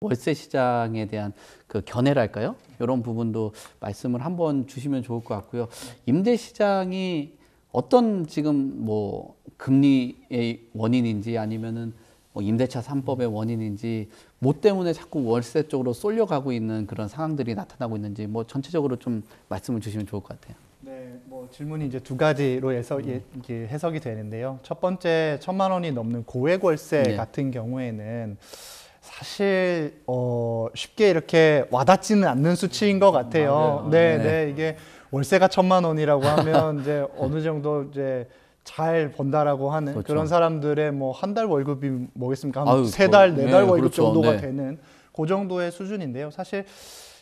월세 시장에 대한 그 견해랄까요? 이런 부분도 말씀을 한번 주시면 좋을 것 같고요. 임대 시장이 어떤 지금 뭐 금리의 원인인지 아니면은 뭐 임대차 3법의 원인인지 뭐 때문에 자꾸 월세 쪽으로 쏠려가고 있는 그런 상황들이 나타나고 있는지 뭐 전체적으로 좀 말씀을 주시면 좋을 것 같아요. 네, 뭐 질문이 이제 두 가지로 해서 이게 해석이 되는데요. 첫 번째, 1,000만 원이 넘는 고액 월세 네. 같은 경우에는 사실 쉽게 이렇게 와닿지는 않는 수치인 것 같아요. 맞아요. 네, 네. 네, 이게 월세가 1,000만 원이라고 하면 이제 어느 정도 이제 잘 번다라고 하는 그렇죠. 그런 사람들의 뭐 한 달 월급이 뭐겠습니까? 아유, 한 세 달, 네 달 네, 월급 그렇죠. 정도가 네. 되는 그 정도의 수준인데요. 사실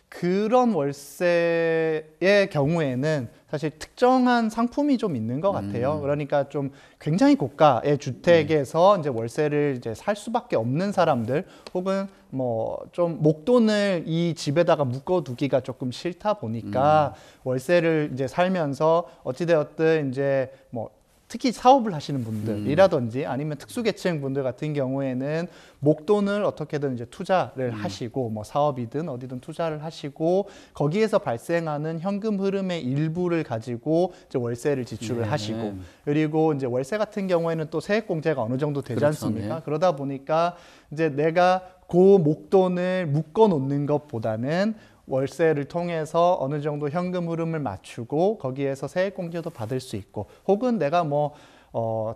그런 월세의 경우에는 사실 특정한 상품이 좀 있는 것 같아요. 그러니까 좀 굉장히 고가의 주택에서 이제 월세를 이제 살 수밖에 없는 사람들, 혹은 뭐 좀 목돈을 이 집에다가 묶어두기가 조금 싫다 보니까 월세를 이제 살면서 어찌되었든 이제 뭐 특히 사업을 하시는 분들이라든지 아니면 특수계층 분들 같은 경우에는 목돈을 어떻게든 이제 투자를 하시고 뭐 사업이든 어디든 투자를 하시고 거기에서 발생하는 현금 흐름의 일부를 가지고 이제 월세를 지출을 네. 하시고, 그리고 이제 월세 같은 경우에는 또 세액공제가 어느 정도 되지 그렇죠. 않습니까? 네. 그러다 보니까 이제 내가 그 목돈을 묶어 놓는 것보다는 월세를 통해서 어느 정도 현금 흐름을 맞추고 거기에서 세액공제도 받을 수 있고, 혹은 내가 뭐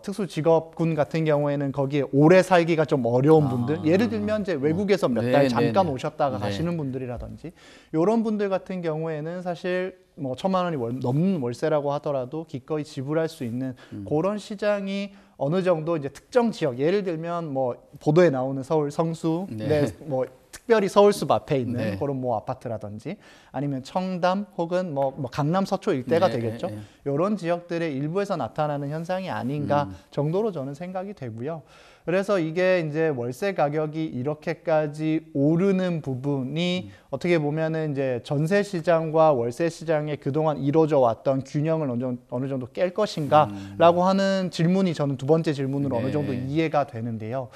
특수직업군 같은 경우에는 거기에 오래 살기가 좀 어려운 분들, 예를 들면 이제 외국에서 몇 달 네, 잠깐 네, 네. 오셨다가 네. 가시는 분들이라든지 이런 분들 같은 경우에는 사실 뭐 1,000만 원이 넘는 월세라고 하더라도 기꺼이 지불할 수 있는 그런 시장이 어느 정도 이제 특정 지역, 예를 들면 뭐 보도에 나오는 서울 성수, 네. 뭐 특별히 서울숲 앞에 있는 네. 그런 뭐 아파트라든지 아니면 청담 혹은 뭐 강남 서초 일대가 네, 되겠죠. 네. 이런 지역들의 일부에서 나타나는 현상이 아닌가 정도로 저는 생각이 되고요. 그래서 이게 이제 월세 가격이 이렇게까지 오르는 부분이 어떻게 보면은 이제 전세 시장과 월세 시장에 그동안 이루어져 왔던 균형을 어느 정도 깰 것인가라고 하는 질문이 저는 두 번째 질문으로 네. 어느 정도 이해가 되는데요.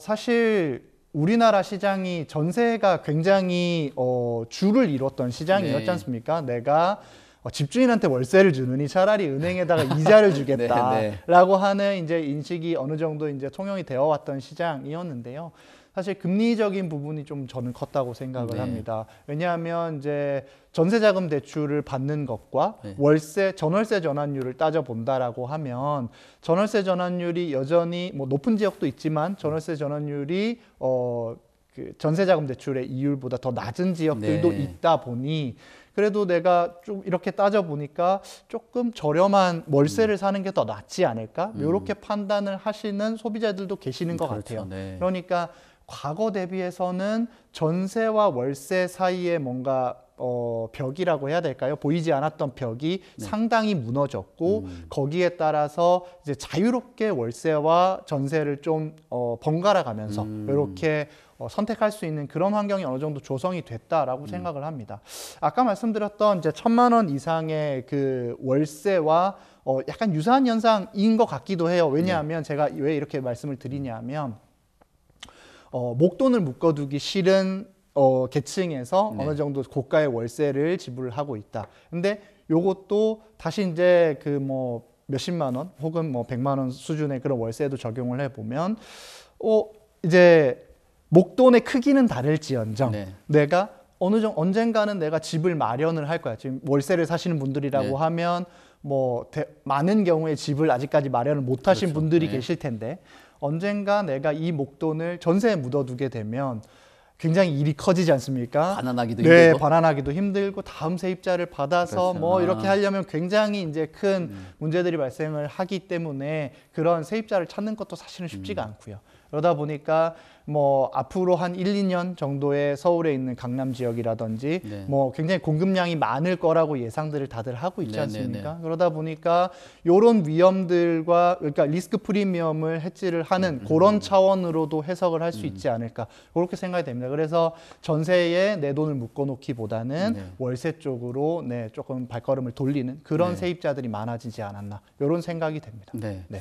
사실 우리나라 시장이 전세가 굉장히 주를 이뤘던 시장이었지 네. 않습니까? 내가 집주인한테 월세를 주느니 차라리 은행에다가 이자를 네, 주겠다라고 하는 이제 인식이 어느 정도 이제 통용이 되어 왔던 시장이었는데요. 사실 금리적인 부분이 좀 저는 컸다고 생각을 네. 합니다. 왜냐하면 이제 전세자금 대출을 받는 것과 네. 전월세 전환율을 따져 본다라고 하면 전월세 전환율이 여전히 뭐 높은 지역도 있지만 전월세 전환율이 그 전세자금 대출의 이율보다 더 낮은 지역들도 네. 있다 보니 그래도 내가 좀 이렇게 따져보니까 조금 저렴한 월세를 사는 게 더 낫지 않을까? 이렇게 판단을 하시는 소비자들도 계시는 것 그렇죠. 같아요. 네. 그러니까 과거 대비해서는 전세와 월세 사이에 뭔가 벽이라고 해야 될까요? 보이지 않았던 벽이 상당히 무너졌고 거기에 따라서 이제 자유롭게 월세와 전세를 좀 번갈아 가면서 이렇게 선택할 수 있는 그런 환경이 어느 정도 조성이 됐다라고 생각을 합니다. 아까 말씀드렸던 이제 1,000만 원 이상의 그 월세와 약간 유사한 현상인 것 같기도 해요. 왜냐하면 제가 왜 이렇게 말씀을 드리냐면 목돈을 묶어두기 싫은 계층에서 어느 정도 고가의 월세를 지불하고 있다. 근데 요것도 다시 이제 그 뭐 몇십만 원 혹은 뭐 100만 원 수준의 그런 월세도 적용을 해보면 이제 목돈의 크기는 다를지언정 네. 내가 언젠가는 내가 집을 마련을 할 거야. 지금 월세를 사시는 분들이라고 네. 하면 뭐 많은 경우에 집을 아직까지 마련을 못 하신 그렇죠. 분들이 네. 계실 텐데 언젠가 내가 이 목돈을 전세에 묻어두게 되면 굉장히 일이 커지지 않습니까? 반환하기도 네, 힘들고. 반환하기도 힘들고 다음 세입자를 받아서 그렇죠. 뭐 이렇게 하려면 굉장히 이제 큰 문제들이 발생을 하기 때문에 그런 세입자를 찾는 것도 사실은 쉽지가 않고요. 그러다 보니까 뭐 앞으로 한 1, 2년 정도의 서울에 있는 강남 지역이라든지 네. 뭐 굉장히 공급량이 많을 거라고 예상들을 다들 하고 있지 네, 않습니까? 그러다 보니까 이런 위험들과 그러니까 리스크 프리미엄을 해지를 하는 그런 차원으로도 해석을 할 수 있지 않을까 그렇게 생각이 됩니다. 그래서 전세에 내 돈을 묶어놓기보다는 월세 쪽으로 조금 발걸음을 돌리는 그런 세입자들이 많아지지 않았나 이런 생각이 됩니다. 네. 네.